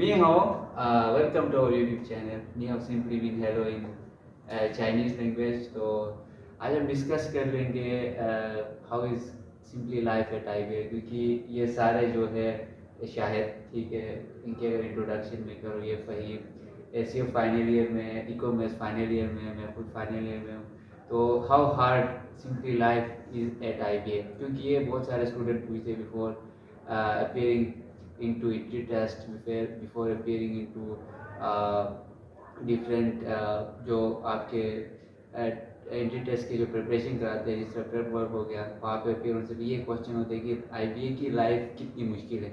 Ni hao, welcome to our YouTube channel. Ni hao simply mean hello in Chinese language. तो आज हम discuss कर लेंगे how is simply life at IBA, क्योंकि ये सारे जो है शायद ठीक है इनके अगर इंट्रोडक्शन में करो, ये फ़हीम एसीओ फाइनल ईयर में, इकोमर्स फाइनल ईयर में, मैं खुद फाइनल ईयर में हूँ। तो how hard simply life is at IBA, क्योंकि ये बहुत सारे स्टूडेंट पूछते before appearing into entry test, before appearing into different जो आपके एंट्री टेस्ट के जो प्रिपरेशन कराते हैं, जिस तरह प्रेप वर्क हो गया, वहाँ पे फिर उनसे भी ये क्वेश्चन होते हैं कि आईबीए की लाइफ कितनी मुश्किल है।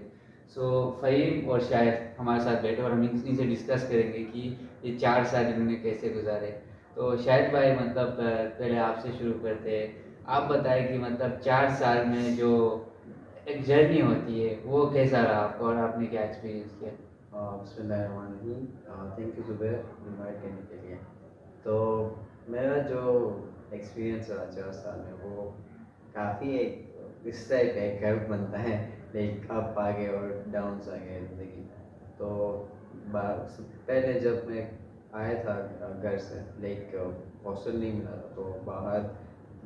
सो फ़हीम और शायद हमारे साथ बैठे और हम इनसे डिस्कस करेंगे कि ये 4 साल इन्होंने कैसे गुजारे। तो शायद भाई मतलब पहले आपसे शुरू करते हैं। आप बताएं कि मतलब 4 साल में जो एक जर्नी होती है वो कैसा रहा आपका और आपने क्या एक्सपीरियंस किया? बिस्मिल्लाहिर्रहमानिर्रहीम। थैंक यू ज़ुबैर इनवाइट करने के लिए। तो मेरा जो एक्सपीरियंस रहा 4 साल में वो काफ़ी एक इस टाइप का एक कर्व बनता है, लाइक अप आगे और डाउन्स आगे ज़िंदगी। तो पहले जब मैं आया था घर से, लाइक हॉस्टल नहीं मिला था, तो बाहर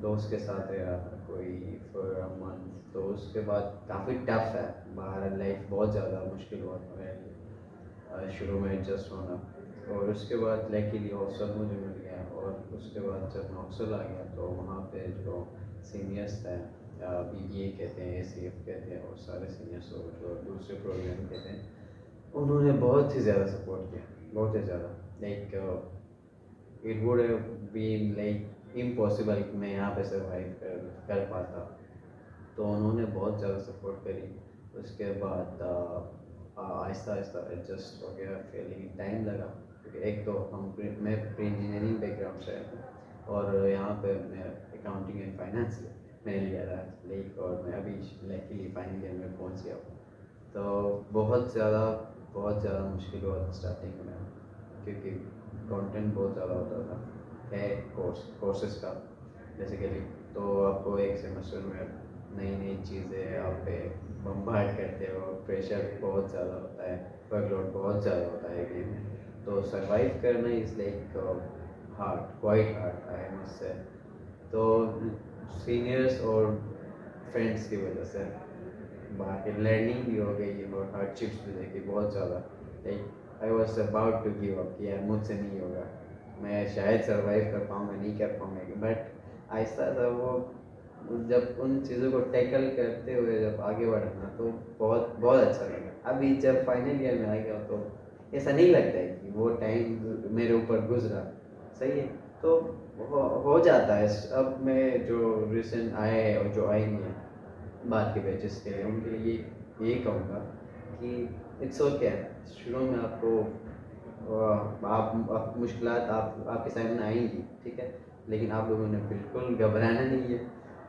दोस्त के साथ रहा था कोई फॉर अ मंथ। तो उसके बाद काफ़ी टफ है, बाहर लाइफ बहुत ज़्यादा मुश्किल हुआ था मेरे लिए शुरू में एडजस्ट होना। और उसके बाद लकीली हॉस्टल मुझे मिल गया, और उसके बाद जब मैं हॉस्टल आ गया तो वहाँ पे जो सीनियर्स थे, बीबीए कहते हैं, एसीएफ कहते हैं, और सारे सीनियर्स और जो दूसरे प्रोग्राम कहते हैं, उन्होंने बहुत ही ज़्यादा सपोर्ट किया, बहुत ही ज़्यादा। Like it would have been like impossible कि मैं यहाँ पे सर्वाइव कर पाता। तो उन्होंने बहुत ज़्यादा सपोर्ट करी। उसके बाद आहिस्ता आहिस्ता एडजस्ट हो गया, फेलिंग टाइम लगा, क्योंकि एक तो मैं प्री इंजीनियरिंग बैकग्राउंड से हूँ, और यहाँ पे मैं अकाउंटिंग एंड फाइनेंस मैंने लिया था लाइक, और मैं अभी लकीली फाइनल ईयर में पहुँच गया हूँ। तो बहुत ज़्यादा मुश्किल हुआ था स्टार्टिंग में, क्योंकि कंटेंट बहुत ज़्यादा होता था है कोर्सेज का बेसिकली। तो आपको एक सेमेस्टर में नई नई चीज़ें आप पे बम्बार्ड करते हो, प्रेशर बहुत ज़्यादा होता है, वर्कलोड बहुत ज़्यादा होता है गेम में। तो सर्वाइव करना is like hard, quite hard I must say. तो सीनियर्स और फ्रेंड्स की वजह से बाकी लर्निंग भी हो गई और हार्डशिप्स भी देखी बहुत ज़्यादा। Like I was about to give up कि यार मुझसे नहीं होगा, मैं शायद सर्वाइव कर पाऊँगा, नहीं कर पाऊँगा, बट आहिस्ता आहिस्ता वो जब उन चीज़ों को टैकल करते हुए जब आगे बढ़ा ना, तो बहुत बहुत अच्छा लगा। अभी जब फाइनल ईयर में आ गया तो ऐसा नहीं लगता है कि वो टाइम मेरे ऊपर गुजरा। सही है। तो हो जाता है। अब मैं जो रिसेंट आए हैं और जो आएंगे बात के बैचेस के लिए, उनके लिए यही कहूँगा कि इट्स ओके। शुरू में आपको आप मुश्किलात आपके सामने आएंगी, ठीक है, लेकिन आप लोगों ने बिल्कुल घबराना नहीं है,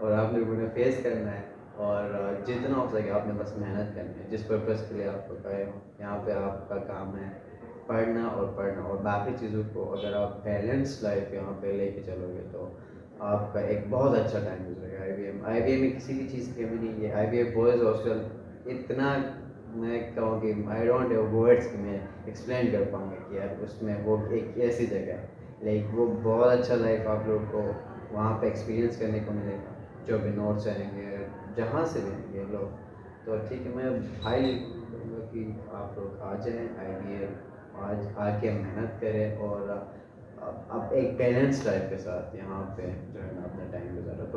और आप लोगों ने फेस करना है, और जितना हो सके आपने बस मेहनत करनी है जिस पर्पज़ के लिए आपको गए हो। यहाँ पे आपका काम है पढ़ना और पढ़ना, और बाकी चीज़ों को अगर आप बैलेंस लाइफ यहाँ पे लेके चलोगे तो आपका एक बहुत अच्छा टाइम गुजरेगा। आई बी एम में किसी भी चीज़ की कमी नहीं है। आई बी एम बॉयज़ हॉस्टल इतना, मैं कहूँ कि आई डोंट हैव वर्ड्स कि मैं एक्सप्लेन कर पाऊँगा कि यार उसमें वो एक ऐसी जगह है, लाइक वो बहुत अच्छा लाइफ आप लोग को वहाँ पे एक्सपीरियंस करने को मिलेगा, जो भी नॉर्थ से आएंगे, जहाँ से भी आएंगे लोग। तो ठीक है, मैं हाईली कहूँगा कि आप लोग आ जाएँ आई बी एम, आज आके मेहनत करें, और अब एक बैलेंस लाइफ के साथ यहाँ पे जो है ना अपना टाइम गुजारा, तो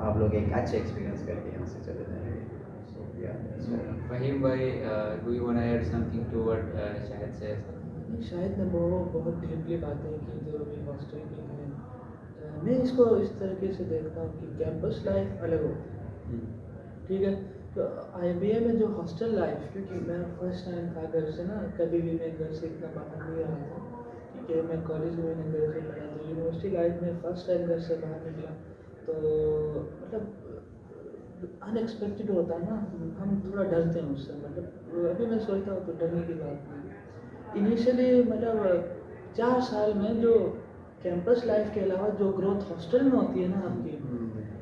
आप लोग एक अच्छे एक्सपीरियंस करके यहाँ से चले जाएंगे। सो या फ़हीम भाई, do you want to add something to what Shahid said? Shahid ने बहुत डीपली बातें की जो अभी हॉस्टल की हैं। मैं इसको इस तरीके से देखता हूँ कि कैंपस लाइफ अलग होती है, ठीक है। तो आईबीए में जो हॉस्टल लाइफ, क्योंकि मैं फर्स्ट टाइम था घर से ना, कभी भी मैं घर से इतना बाहर नहीं रहा था, ठीक है। मैं कॉलेज में मैंने घर से पढ़ा, तो यूनिवर्सिटी लाइफ में फर्स्ट टाइम घर से बाहर निकला, तो मतलब अनएक्सपेक्टेड होता है ना, हम थोड़ा डरते हैं उससे। मतलब अभी मैं सोचता हूँ तो डरने की बात नहीं। इनिशियली मतलब 4 साल में जो कैंपस लाइफ के अलावा जो ग्रोथ हॉस्टल में होती है ना आपकी,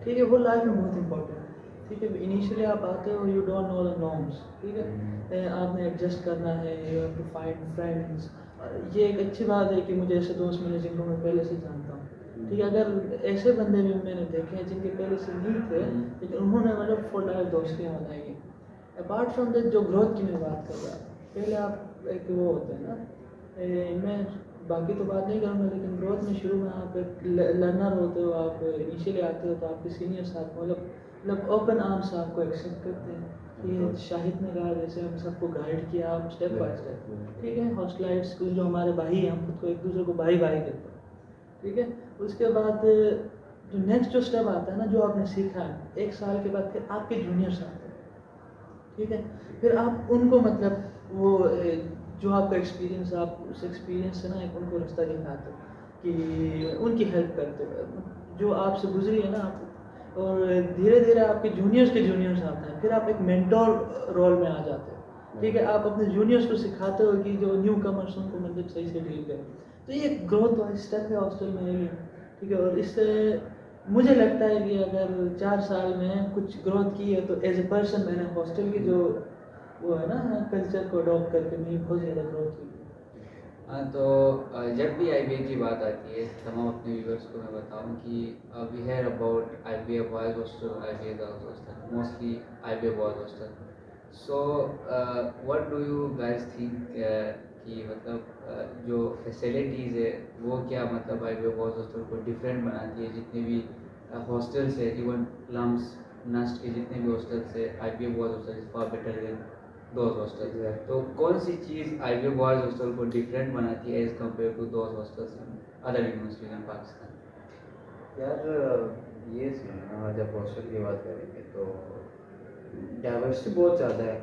ठीक है, वो लाइफ में बहुत इम्पोर्टेंट है। ठीक है, इनिशियली आप आते हो, you don't know the norms, ठीक है, आपने एडजस्ट करना है, you have to find friends. ये एक अच्छी बात है कि मुझे ऐसे दोस्त मिले जिनको मैं पहले से जानता हूँ, ठीक है। अगर ऐसे बंदे भी मैंने देखे हैं जिनके पहले से नहीं थे, लेकिन उन्होंने मतलब फॉर लाइफ दोस्तियाँ बनाई हैं। अपार्ट फ्रॉम दैट, जो ग्रोथ की मैं बात कर रहा हूँ, पहले आप एक वो होते हैं ना, मैं बाकी तो बात नहीं करूँगा, लेकिन ग्रोथ में शुरू में आप एक लर्नर होते हो, आप इनिशियली आते हो तो आपके सीनियर्स आपको मतलब ओपन आर्म्स से आपको एक्सेप्ट करते हैं। ये शाहिद ने कहा जैसे हम सबको गाइड किया, आप स्टेप बाय स्टेप, ठीक है। हॉस्टलाइट्स जो हमारे भाई हैं, हम खुद को एक दूसरे को भाई भाई कहते हैं, ठीक है। उसके बाद जो नेक्स्ट जो स्टेप आता है ना, जो आपने सीखा है, 1 साल के बाद फिर आपके जूनियर्स आते हैं, ठीक है। फिर आप उनको मतलब वो जो आपका एक्सपीरियंस, आप उस एक्सपीरियंस से ना एक उनको रास्ता दिखाते हो कि उनकी हेल्प करते हो, जो आपसे गुजरी है ना आप, और धीरे धीरे आपके जूनियर्स आते हैं, फिर आप एक मेंटोर रोल में आ जाते हो, ठीक है। आप अपने जूनियर्स को सिखाते हो कि जो न्यू कमर्स उनको मतलब सही से डील करें। तो ये एक ग्रोथ वाइज स्टेप है हॉस्टल में ये, ठीक है। और इससे मुझे लगता है कि अगर 4 साल में कुछ ग्रोथ की है तो एज ए पर्सन मैंने हॉस्टल की जो वो है ना कल्चर को अडॉप्ट करके मेरी बहुत ज़्यादा ग्रोथ हुई। हाँ, तो जब भी आईबीए की बात आती है, तमाम अपने व्यूअर्स को मैं बताऊं कि we hear about IBA boys hostel, IBA girls hostel, mostly IBA boys hostel. So what do you guys think कि मतलब जो फैसिलिटीज़ है वो क्या मतलब आईबीए बॉयज़ हॉस्टल को डिफरेंट बनाती है? जितने भी हॉस्टल्स है, इवन लम्स नस्ट के जितने भी हॉस्टल्स है, IBA boys hostel is far better than those hostel. तो कौन सी चीज़ आईबीए बॉयज़ हॉस्टल को डिफरेंट बनाती है as compare to those hostels in other universities in Pakistan? यार ये सुनना, जब हॉस्टल की बात करेंगे तो डाइवर्सिटी बहुत ज़्यादा है,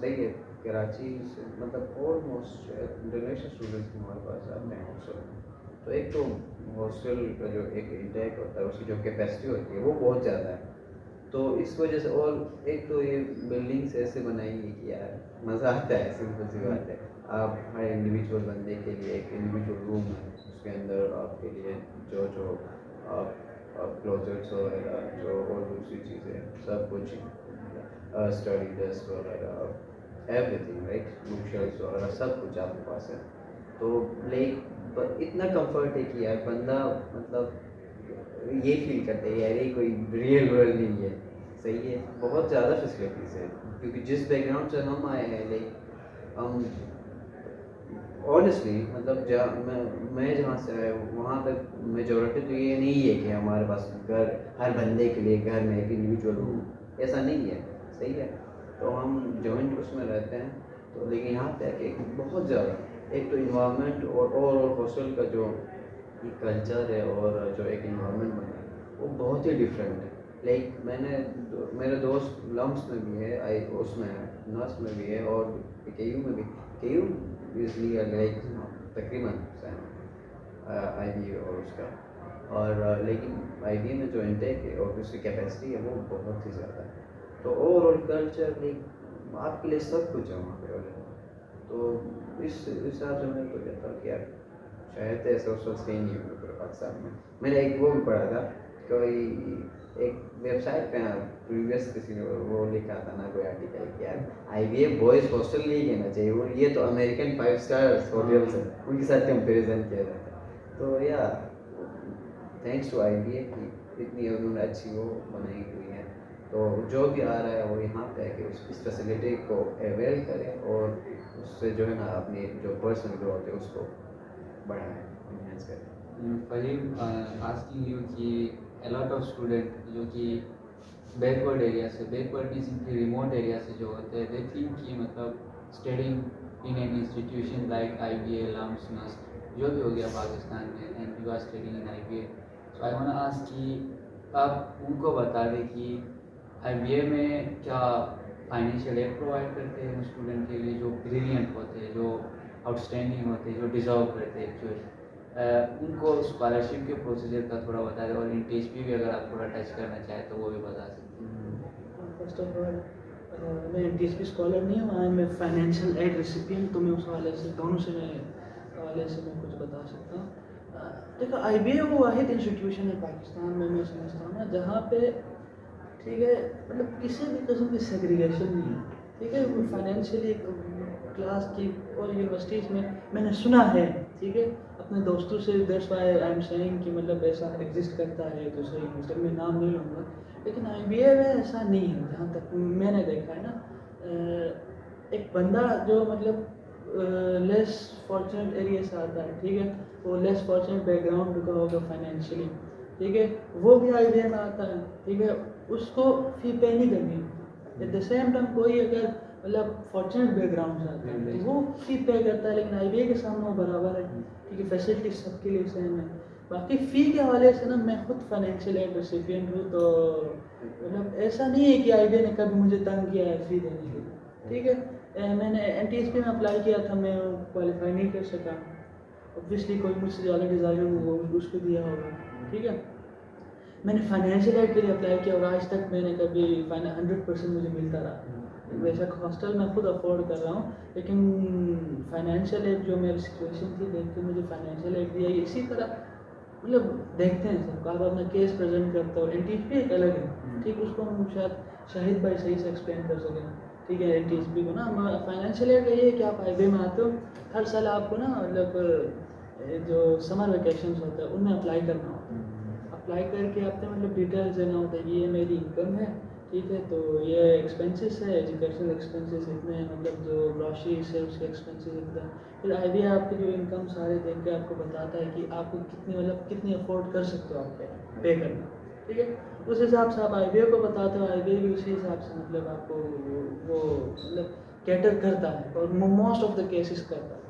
सही है। कराची से मतलब ऑलमोस्ट इंटरनेशनल स्टूडेंट्स हमारे पास आते हैं हॉस्टल में। तो एक तो हॉस्टल का जो एक इंटेक होता है, उसकी जो कैपेसिटी होती है वो बहुत ज़्यादा है। तो इस वजह से, और एक तो ये बिल्डिंग्स ऐसे बनाएंगे कि यार मज़ा आता है, सिंपल सी बात है। आप हर इंडिविजुअल बंदे के लिए एक इंडिविजुअल रूम है, उसके अंदर आपके लिए जो जो आप क्लोजेट्स वगैरह, जो और दूसरी चीज़ें सब कुछ, स्टडी डेस्क वगैरह, एवरीथिंग राइट, बुक शेल्फ्स वगैरह सब कुछ आपके पास है। तो लाइक इतना कंफर्ट है कि यार बंदा मतलब ये फील करता है यार ये कोई रियल वर्ल्ड नहीं है, सही है। बहुत ज़्यादा फैसिलिटीज़ है, क्योंकि जिस बैकग्राउंड से हम आए हैं, लाइक हम ऑनेस्टली मतलब मैं जहाँ से आया हूँ वहाँ तक मेजोरिटी तो ये नहीं है कि हमारे पास घर, हर बंदे के लिए घर में एक इंडिविजुअल रूम, ऐसा नहीं है, सही है। तो हम जॉइंट उसमें रहते हैं। तो लेकिन यहाँ पे आके बहुत ज़्यादा, एक तो इन्वायरमेंट और हॉस्टल का जो कल्चर है और जो एक इन्वायरमेंट बना है वो बहुत ही डिफरेंट है। लाइक मेरे दोस्त लम्स में भी है, आई उसमें है, नर्स में भी है, और केयू में भी। केयू यूजली लाइक तकरीबन आई और उसका, और लेकिन आई में जो इंटेक है और उसकी कैपेसिटी है वो बहुत ही ज़्यादा है। तो ओवरऑल कल्चर लाइक आपके लिए सब कुछ है वहाँ पे। तो इस हिसाब से मैं तो कहता हूँ कि यार शायद ऐसा उसका सही नहीं होगा पूरे पाकिस्तान में। मैंने एक वो भी पढ़ा था, कोई एक वेबसाइट पे प्रीवियस किसी ने वो लिखा था ना, कोई आर्टिकल कि यार आईबीएम बॉयज़ हॉस्टल नहीं कहना चाहिए, वो ये तो अमेरिकन 5 स्टार होटल्स है, उनके साथ कंपेरिजन किया जाता है। तो यार थैंक्स टू आईबीएम की इतनी उन्होंने अच्छी वो बनाई हुई है। तो जो भी आ रहा है वो यहाँ पे है कि इस फैसिलिटी को अवेल करें और उससे जो है ना अपनी जो पर्सनल ग्रोथ है उसको बढ़ाएं, एनहांस करें। फहीम, आस्किंग यू कि a lot of student जो कि बैकवर्ड एरिया से, बैकवर्ड नहीं सिंपली रिमोट एरिया से जो होते हैं, दे थिंक कि मतलब studying in an institution like IBA, LUMS, NUST जो भी हो गया पाकिस्तान में, and you are studying in IBA. So I want to ask कि आप उनको बता दें कि आईबीए में क्या फाइनेंशियल एड प्रोवाइड करते हैं उन स्टूडेंट के लिए जो ब्रिलियंट होते हैं, जो आउटस्टैंडिंग होते हैं, जो डिज़र्व करते हैं एक्चुअली। उनको स्कॉलरशिप के प्रोसीजर का थोड़ा बता दें, और इंटेजपी भी अगर आप थोड़ा टच करना चाहें तो वो भी बता सकते हैं। फर्स्ट ऑफ ऑल मैं डीएसपी स्कॉलर नहीं हूँ, I am financial aid recipient, तो मैं उस हवाले से दोनों से मैं हवाले से मैं कुछ बता सकता हूँ। देखो आईबीए वो वाहिद इंस्टीट्यूशन है पाकिस्तान में, मैं समझता हूँ ना, जहाँ पे ठीक है, मतलब किसी भी किस्म की सेग्रीगेशन नहीं है, ठीक है। फाइनेंशियली क्लास की और यूनिवर्सिटीज़ में मैंने सुना है, ठीक है, अपने दोस्तों से, that's why I am saying कि मतलब ऐसा एग्जिस्ट करता है दूसरे यूनिवर्सिटी में, नाम नहीं लूँगा, लेकिन IBA में ऐसा नहीं है जहाँ तक मैंने देखा है ना। एक बंदा जो मतलब लेस फॉर्चुनेट एरिया से आता है, ठीक है, वो लेस फॉर्चुनेट बैकग्राउंड का होगा फाइनेंशियली, ठीक है, वो भी IBA में आता है, ठीक है, उसको फी पे नहीं करनी होती। एट द सेम टाइम कोई अगर मतलब फॉर्चुनेट बैकग्राउंड से आता है तो वो फी पे करता है, लेकिन IBA के सामने वो बराबर है, ठीक है, फैसिलिटीज सबके लिए सेम है। बाकी फ़ी के हवाले से ना, मैं खुद फाइनेंशियल एड रेसिपिएंट हूँ, तो मतलब ऐसा नहीं है कि IBA ने कभी मुझे तंग किया है फ़ी देने के लिए, ठीक है। मैंने NTSP में अप्लाई किया था, मैं क्वालिफाई नहीं कर सका, ऑब्वियसली कोई मुझसे ज़्यादा डिज़ायर वो उसको दिया होगा, ठीक है। मैंने फाइनेंशियल एड के लिए अप्लाई किया और आज तक मैंने कभी 100% मुझे मिलता रहा। बेशक हॉस्टल मैं खुद अफोर्ड कर रहा हूँ, लेकिन फाइनेंशियल एड जो मेरी सिचुएशन थी देख के मुझे फाइनेंशियल एड दिया। इसी तरह मतलब देखते हैं सब, आप अपना केस प्रेजेंट करते हो, NTSP एक अलग है, ठीक, उसको हम शायद शाहिद भाई सही से एक्सप्लेन कर सकें, ठीक है। NTSP को ना फाइनेंशियल एड ये है कि आप IBA में आते हो, हर साल आपको ना मतलब जो समर वेकेशन होता है उनमें अप्लाई करना होता है। अप्लाई करके आपने मतलब डिटेल्स देना होता है कि ये मेरी इनकम है, ठीक है, तो ये एक्सपेंसेस है, एजुकेशनल एक्सपेंसेस इतने हैं, मतलब जो ग्रॉसरीज है उसके एक्सपेंसेस इतने हैं। फिर IBA आपके जो इनकम सारे देख के आपको बताता है कि आपको कितनी मतलब कितनी अफोर्ड कर सकते हो आप पे करना, ठीक है। उस हिसाब से आप IBA को बताते हो, IBA भी उसी हिसाब से मतलब आपको वो मतलब कैटर करता है और मोस्ट ऑफ द केसेस करता है,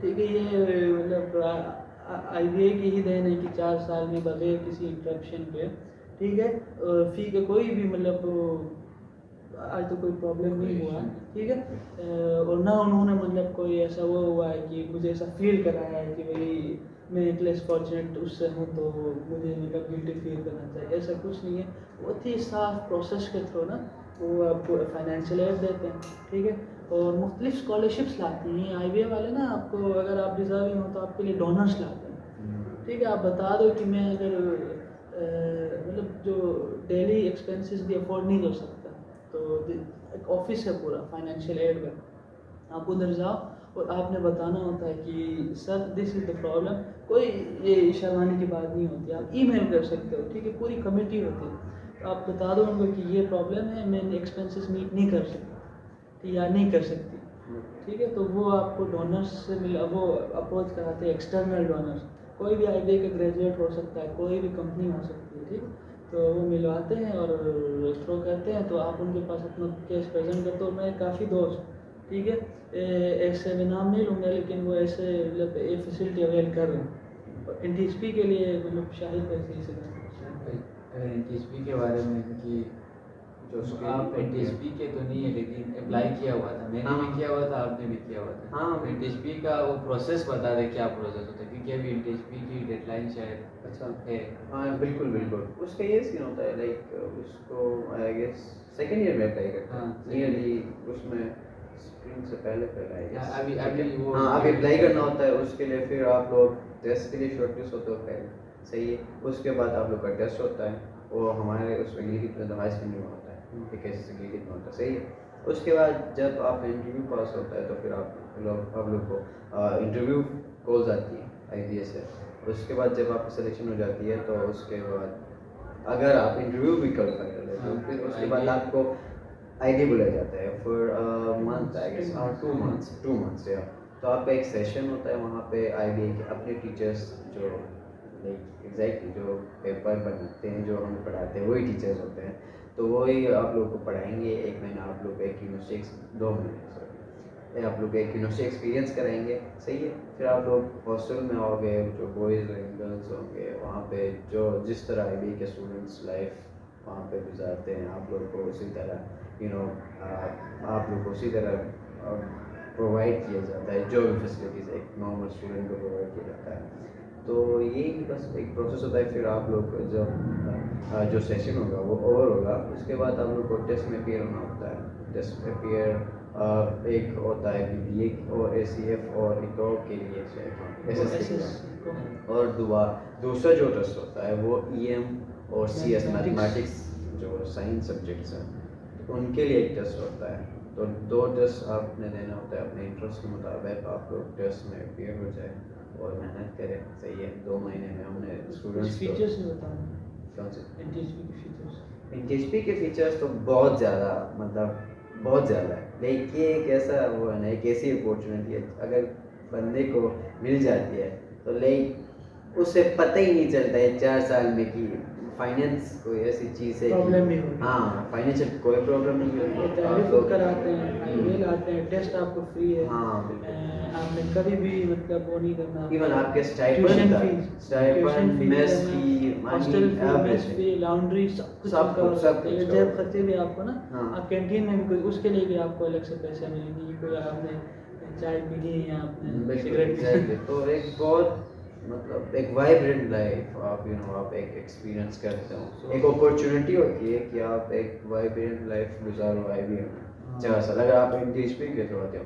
ठीक है। ये मतलब IBA की ही देन है कि 4 साल में बगैर किसी इंटरप्शन के, ठीक है, फ़ी का कोई भी मतलब आज तो कोई प्रॉब्लम नहीं हुआ, ठीक है। और ना उन्होंने मतलब कोई ऐसा वो हुआ है कि मुझे ऐसा फील कराया है कि भाई मैं एक लेस फॉर्चुनेट उससे हूँ तो मुझे मतलब गिल्टी फील करना चाहिए, ऐसा कुछ नहीं है। बहुत ही साफ प्रोसेस के थ्रू ना वो आपको फाइनेंशियल एड देते हैं, ठीक है, और मुख्तलिफ स्कॉलरशिप्स लाती हैं IBA वाले ना आपको। अगर आप डिज़र्विंग हो तो आपके लिए डोनर्स लाते हैं, ठीक है। आप बता दो कि मैं अगर मतलब जो डेली एक्सपेंसेस भी अफोर्ड नहीं कर सकता, तो एक ऑफिस है पूरा फाइनेंशियल एड का, आप उधर जाओ और आपने बताना होता है कि sir this is the problem. कोई ये शर्माने की बात नहीं होती, आप ईमेल कर सकते हो, ठीक है, पूरी कमेटी होती है, तो आप बता दो उनको कि ये प्रॉब्लम है, मैं एक्सपेंसेस मीट नहीं कर सकता, ठीक, या नहीं कर सकती, ठीक है। तो वो आपको डोनर्स से मिला, वो अप्रोच कराते हैं, एक्सटर्नल डोनर्स। कोई भी IBA का ग्रेजुएट हो सकता है, कोई भी कंपनी हो सकती है, ठीक, तो वो मिलवाते हैं और थ्रो करते हैं, तो आप उनके पास अपना केस प्रेजेंट करते हो। मैं काफ़ी दोस्त, ठीक है, ऐसे मैं नाम नहीं लूँगा, लेकिन वो ऐसे मतलब ये फैसिलिटी अवेल कर रहे हैं और NTSP के लिए मतलब शाहिद पैसे से अगर NTSP के बारे में कि जो तो आप NTSP के तो नहीं है, लेकिन अप्लाई किया हुआ था, मैंने भी किया हुआ था, आपने भी किया हुआ था। हाँ। NTSP का वो प्रोसेस बता दें, क्या प्रोसेस होता है, क्योंकि अभी NTSP की डेडलाइन शायद अच्छा है। हाँ बिल्कुल बिल्कुल, उसका ये सीन होता है लाइक उसको आई गेस सेकेंड ईयर में अप्लाई करते हैं, हाँ, नियरली उसमें स्प्रिंग से पहले आई गेस। अभी वो हाँ अभी अप्लाई करना होता है, उसके लिए फिर आप लोग टेस्ट के लिए शॉर्टलिस्ट होते हो पहले, सही है। उसके बाद आप लोग का टेस्ट होता है, वो हमारे उसमें गिलगित में हाई सेकेंडरी में होता है, एक ऐसे से गिलगित में होता है, सही है। उसके बाद जब आप इंटरव्यू पास होता है तो फिर आप लोग को इंटरव्यू कॉल्स आती है IBA से। उसके बाद जब आपकी सिलेक्शन हो जाती है तो उसके बाद अगर आप इंटरव्यू भी क्वालिफाई कर लेते हो तो फिर उसके बाद आपको IBA बुलाया जाता है फॉर मंथ आई गेस, और 2 मंथ्स या। तो आपका एक सेशन होता है वहाँ पे IBA के अपने टीचर्स जो लाइक एग्जैक्टली जो पेपर बनाते हैं, जो हमें पढ़ाते हैं वही टीचर्स होते हैं, तो वही आप लोग को पढ़ाएंगे। 1 महीना आप लोग एक यूनिवर्सिटी, 2 महीने सॉरी, आप लोग एक यूनिवर्सिटी एक्सपीरियंस कराएंगे, सही है। फिर आप लोग हॉस्टल में आओगे, जो बॉयज़ एंड गर्ल्स होंगे वहाँ पे, जो जिस तरह IBA के स्टूडेंट्स लाइफ वहाँ पे गुजारते हैं, आप लोग को उसी तरह आप लोग को उसी तरह प्रोवाइड किया जाता है, जो भी फैसिलिटीज़ एक नॉर्मल स्टूडेंट को प्रोवाइड किया जाता है। तो यही बस एक प्रोसेस होता है। फिर आप लोग जब जो सेशन होगा वो ओवर होगा, उसके बाद आप लोग को टेस्ट में अपीयर होना होता है। टेस्ट में अपीयर एक होता है BBA और ACF और ITOR के लिए SSC, और दूसरा जो टेस्ट होता है वो EM और CS मैथमेटिक्स जो साइंस सब्जेक्ट्स हैं उनके लिए एक टेस्ट होता है, तो 2 टेस्ट आपने देना होता है अपने इंटरेस्ट के मुताबिक। आप लोग टेस्ट में क्लियर हो जाए और मेहनत करें, सही है। 2 महीने में हमने स्टूडेंट्स को फीचर्स में बताऊँ कौन से एनटीएचपी के फीचर्स। एनटीएचपी के फीचर्स तो बहुत ज़्यादा, मतलब बहुत ज़्यादा है, लेकिन ये एक ऐसा वो है ना, एक ऐसी अपॉर्चुनिटी है अगर बंदे को मिल जाती है तो लाइक उसे पता ही नहीं चलता है 4 साल में कि फाइनेंस कोई ऐसी चीज़ है प्रॉब्लम नहीं होगी। हाँ, फाइनेंशियल कोई प्रॉब्लम नहीं ये होगी। तैयारी आप खुद लोग कराते हैं, ईमेल आते हैं, टेस्ट आपको फ्री है। हाँ बिल्कुल। आपने कभी भी मतलब वो नहीं करना। इवन आपके ट्यूशन स्टाइपेंड, फीस, मेस फी, हॉस्टल फी, मेस एवरीथिंग, फी, लॉन्ड्री, सब कुछ सब cover कुछ, सब करते हैं। कुछ जेब cover। खर्चे भी आपको ना, हाँ। आप कैंटीन में भी कोई उसके लिए भी आपको अलग से पैसे मिलेंगे। कोई आपने चाय पी ली या आपने सिगरेट पी ली। तो एक बहुत मतलब एक वाइब्रेंट लाइफ आप आप एक एक्सपीरियंस करते हो, एक अपॉर्चुनिटी होती है कि आप एक वाइब्रेंट लाइफ गुजारो आईबीएम में 4 साल। अगर आप एनटीएचपी के थ्रू आते हो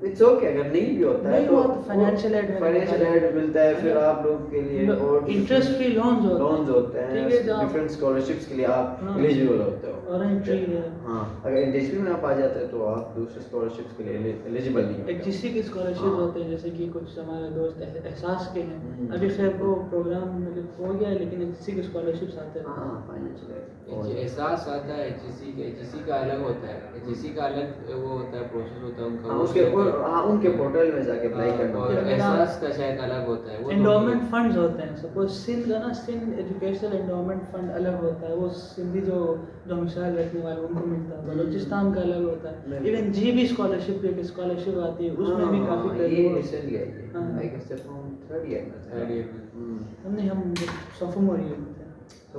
इट्स ओके, अगर नहीं भी होता है नहीं हुआ तो फाइनेंशियल एड मिलता है फिर आप लोग के लिए, और इंटरेस्ट फ्री लोन्स होते हैं, ठीक है, जो आप- डिफरेंट स्कॉलरशिप्स के लिए आप हाँ। एलिजिबल होते हो। और एंट्री है। हाँ, अगर एनटीएचपी में आप आ जाते हैं तो आप दूसरे स्कॉलरशिप्स के लिए एलिजिबल नहीं होते। एचईसी की स्कॉलरशिप हाँ। होते हैं, जैसे कि कुछ हमारे दोस्त एहसास के हैं। हम्म। अभी खैर वो प्रोग्राम मतलब हो गया है, लेकिन एचईसी की स्कॉलरशिप्स आते हैं। हाँ, फाइनेंशियल एहसास आता है एचईसी का अलग होता है, एचईसी का अलग वो होता है, प्रोसेस होता है उनका। हाँ, वो उसके होता है। ऊपर हाँ उनके पोर्टल में जाके अप्लाई करना और होता है। एहसास का शायद अलग होता है। वो एंडोमेंट फंड्स होते हैं। सपोज सिंध का ना, सिंध एजुकेशनल एंडोमेंट फंड अलग होता है, वो सिंधी जो डोमिसाइल रखने वाले उनको मिलता है। बलूचिस्तान का अलग होता है। बिल्कुल। इवन जीबी स्कॉलरशिप एक स्कॉलरशिप आती है, उसमें भी काफी हाँ, पहले ये वो- रिसेंटली आई है, हाँ। I guess from 3rd year में था। Third year में। हमने हम सोफोमोर ईयर में थे। तो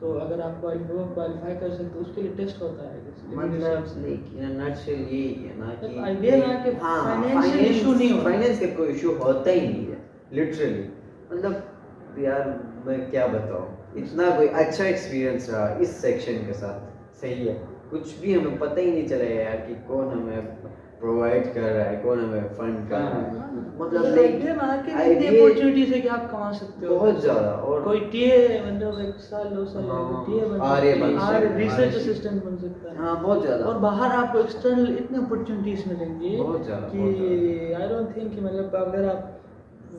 तो अगर आप क्वालिफाई कर सकते हो उसके लिए टेस्ट होता है जैसे मतलब लेकिन नटशेल ये है ना कि मतलब idea है कि financial issue नहीं होता। फाइनेंस का कोई इशू होता ही नहीं है लिटरली। मतलब यार मैं क्या बताऊं, इतना कोई अच्छा एक्सपीरियंस रहा इस सेक्शन के साथ, सही है। कुछ भी हमें पता ही नहीं चला यार कि कौन हमें प्रोवाइड कर रहा है, कौन हमें फंड कर रहा है। मतलब आइडिया मार्केट इतनी अपॉर्चुनिटीज है कि आप कमा सकते हो बहुत ज़्यादा। और कोई टीए मतलब 1 साल 2 साल हाँ, टीए बन RA बन सकता है, रिसर्च RA असिस्टेंट बन सकता है। हाँ, बहुत ज़्यादा। और बाहर आपको एक्सटर्नल इतने अपॉर्चुनिटीज मिलेंगी बहुत ज़्यादा, कि बहुत आई डोंट थिंक कि मतलब अगर आप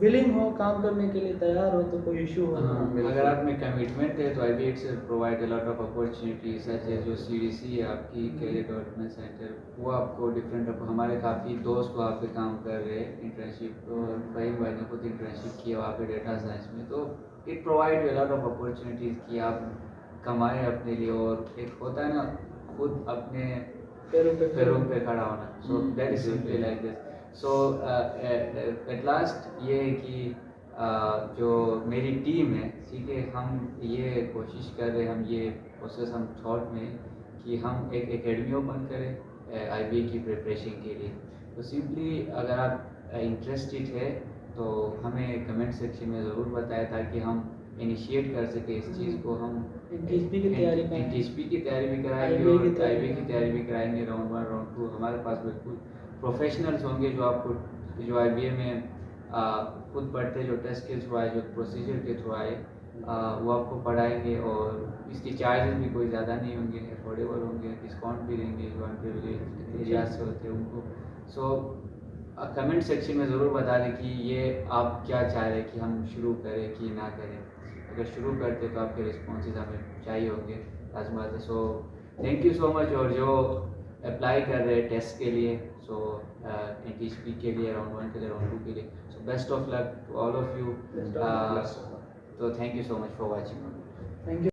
विलिंग हो, काम करने के लिए तैयार हो, तो कोई इशू होगा। अगर आप में कमिटमेंट है तो IBX provide a lot of opportunities such as जो CDC है आपकी कैरियर डेवलपमेंट सेंटर, वो आपको डिफरेंट, हमारे काफ़ी दोस्त वहाँ पे काम कर रहे हैं इंटर्नशिप, और कई भाई ने खुद इंटर्नशिप किया वहाँ पे डेटा साइंस में। तो it provide a lot of opportunities कि आप कमाएं अपने लिए, और एक होता है ना खुद अपने पैरों पे खड़ा होना। So that is simply like this. So at last ये है कि जो मेरी टीम है, ठीक है, हम ये कोशिश कर रहे हैं, हम ये प्रोसेस हम थॉट में कि हम एक एकेडमी ओपन करें IBA की प्रिपरेशन के लिए। तो सिंपली अगर आप इंटरेस्टेड है तो हमें कमेंट सेक्शन में ज़रूर बताएं, ताकि हम इनिशिएट कर सके इस चीज़ को। हम NTSP की तैयारी कराएं। NTSP की तैयारी भी कराएंगे IBA और की तैयारी IBA की तैयारी भी कराएंगे। राउंड 1 राउंड 2 हमारे पास बिल्कुल प्रोफेशनल्स होंगे जो आपको, जो IBA में खुद पढ़ते, जो टेस्ट के थ्रू आए, जो प्रोसीजर के थ्रू आए, वो आपको पढ़ाएंगे। और इसके चार्जेस भी कोई ज़्यादा नहीं होंगे, अफोर्डेबल होंगे, डिस्काउंट भी देंगे जो अनप्रिविलेज्ड एरिया से होते हैं उनको। सो कमेंट सेक्शन में ज़रूर बता दें कि ये आप क्या चाह रहे हैं कि हम शुरू करें कि ना करें। अगर शुरू करते तो आपके रिस्पॉन्सेज हमें चाहिए होंगे लाजमत। So thank you so much. और जो अप्लाई कर रहे हैं टेस्ट के लिए, सो NTSP के लिए, राउंड 1 के लिए, राउंड 2 के लिए, so best of luck to all of you. तो thank you so much for watching. Thank you.